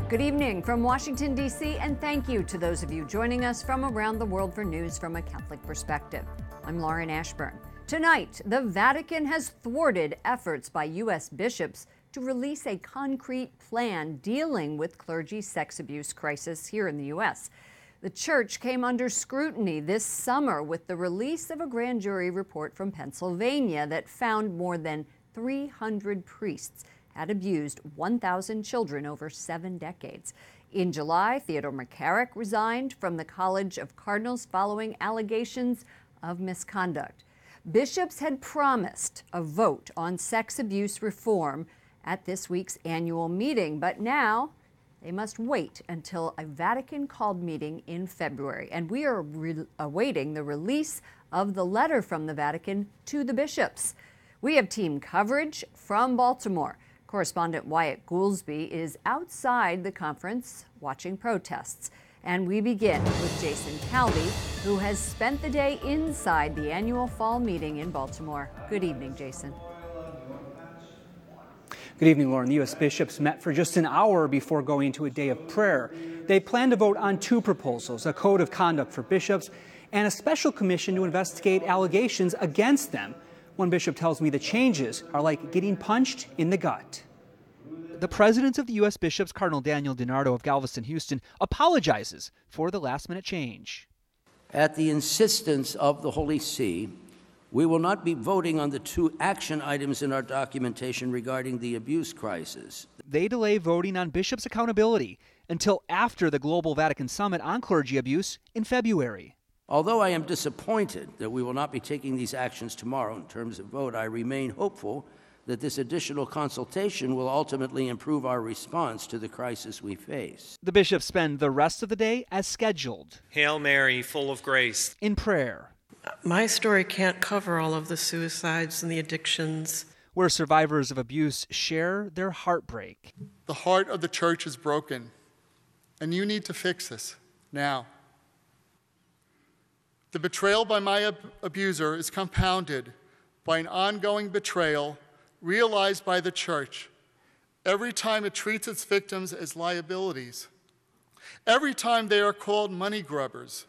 Good evening from Washington, D.C., and thank you to those of you joining us from around the world for news from a Catholic perspective. I'm Lauren Ashburn. Tonight, the Vatican has thwarted efforts by U.S. bishops to release a concrete plan dealing with clergy sex abuse crisis here in the U.S. The church came under scrutiny this summer with the release of a grand jury report from Pennsylvania that found more than 300 priests had abused 1,000 children over 7 decades. In July, Theodore McCarrick resigned from the College of Cardinals following allegations of misconduct. Bishops had promised a vote on sex abuse reform at this week's annual meeting, but now they must wait until a Vatican-called meeting in February. And we are awaiting the release of the letter from the Vatican to the bishops. We have team coverage from Baltimore. Correspondent Wyatt Goolsby is outside the conference watching protests. And we begin with Jason Calvi, who has spent the day inside the annual fall meeting in Baltimore. Good evening, Jason. Good evening, Lauren. The U.S. bishops met for just an hour before going to a day of prayer. They plan to vote on 2 proposals, a code of conduct for bishops and a special commission to investigate allegations against them. One bishop tells me the changes are like getting punched in the gut. The president of the U.S. bishops, Cardinal Daniel DiNardo of Galveston, Houston, apologizes for the last-minute change. At the insistence of the Holy See, we will not be voting on the 2 action items in our documentation regarding the abuse crisis. They delay voting on bishops' accountability until after the Global Vatican Summit on clergy abuse in February. Although I am disappointed that we will not be taking these actions tomorrow in terms of vote, I remain hopeful that this additional consultation will ultimately improve our response to the crisis we face. The bishops spend the rest of the day as scheduled. Hail Mary, full of grace. In prayer. My story can't cover all of the suicides and the addictions. Where survivors of abuse share their heartbreak. The heart of the church is broken, and you need to fix this now. The betrayal by my abuser is compounded by an ongoing betrayal realized by the church every time it treats its victims as liabilities, every time they are called money grubbers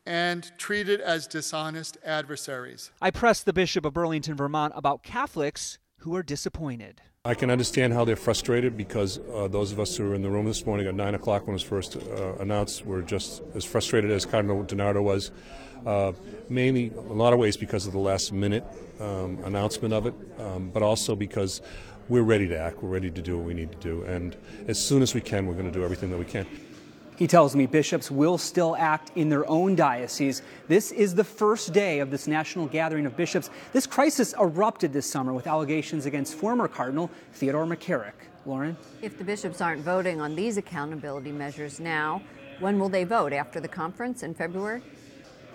and treated as dishonest adversaries. I pressed the Bishop of Burlington, Vermont about Catholics who are disappointed. I can understand how they're frustrated because those of us who were in the room this morning at 9 o'clock when it was first announced were just as frustrated as Cardinal DiNardo was, mainly in a lot of ways because of the last-minute announcement of it, but also because we're ready to act, we're ready to do what we need to do, and as soon as we can, we're going to do everything that we can. He tells me bishops will still act in their own diocese. This is the first day of this national gathering of bishops. This crisis erupted this summer with allegations against former Cardinal Theodore McCarrick. Lauren? If the bishops aren't voting on these accountability measures now, when will they vote? After the conference in February?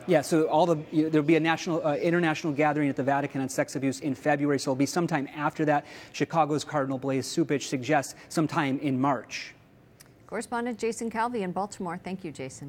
Yeah, so there'll be a international gathering at the Vatican on sex abuse in February, so it'll be sometime after that. Chicago's Cardinal Blaise Cupich suggests sometime in March. Correspondent Jason Calvi in Baltimore. Thank you, Jason.